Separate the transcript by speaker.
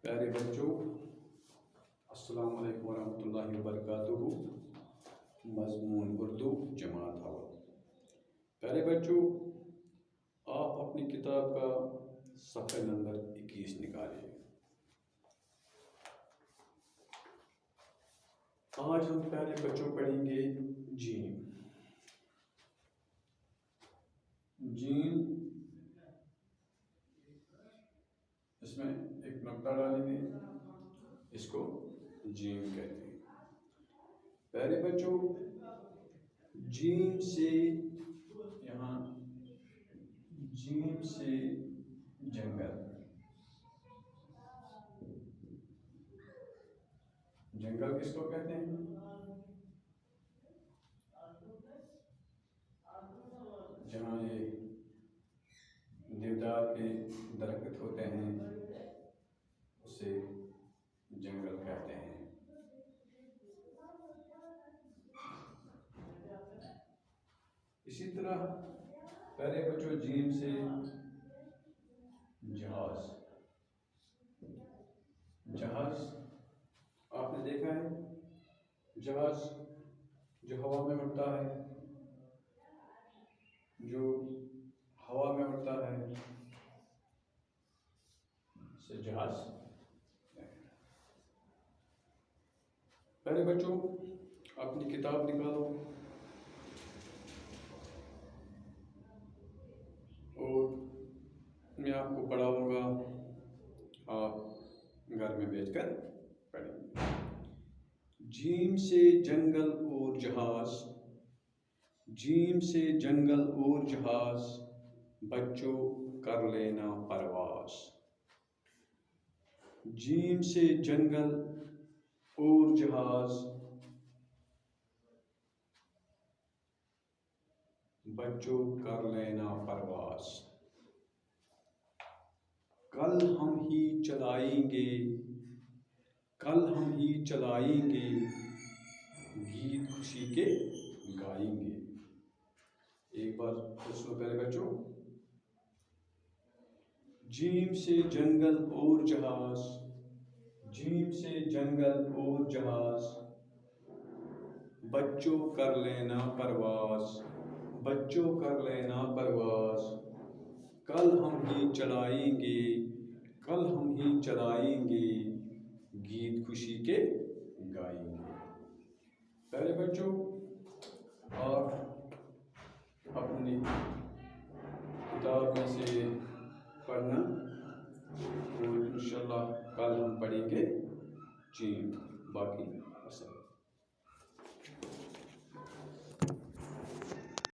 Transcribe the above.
Speaker 1: प्यारे बच्चों, अस्सलाम वालेकुम वरहमतुल्लाहि वबरकातुहू। मज़मून उर्दू जमात अव्वल। प्यारे बच्चों, आप अपनी किताब का सफ़े नंबर 21 निकालिए। आज हम प्यारे बच्चों पढ़ेंगे जीम। जीम, इसमें एक नुक्ता डालेंगे, इसको जीम कहते हैं। प्यारे बच्चों, जीम से यहाँ जीम से जंगल। जंगल किसको कहते हैं? जहाँ ये देवदार के दरख्त होते हैं उसे जंगल कहते हैं। इसी तरह प्यारे बच्चों, जीम से जहाज। जहाज आपने देखा है, जहाज जो हवा में उड़ता है, जो हवा में उड़ता है से जहाज। प्यारे बच्चों, अपनी किताब निकालो और मैं आपको पढ़ाऊंगा, आप घर में बैठकर पढ़ेंगे। जीम से जंगल और जहाज, जीम से जंगल और जहाज, बच्चों कर लेना परवास। जीम से जंगल और जहाज, बच्चों कर लेना परवास। कल हम ही चलाएंगे, कल हम ही चलाएंगे, गीत खुशी के गाएंगे। एक बार फिर सुनो प्यारे बच्चों। जीम से जंगल और जहाज, जीम से जंगल और जहाज, बच्चों कर लेना परवास, बच्चों कर लेना परवास। कल हम ही चलाएंगे, कल हम ही चलाएंगे, गीत खुशी के गाएंगे। प्यारे बच्चों, आप अपनी किताब में से पढ़ना और इंशाल्लाह कल हम पढ़ेंगे जीम। बाकी असल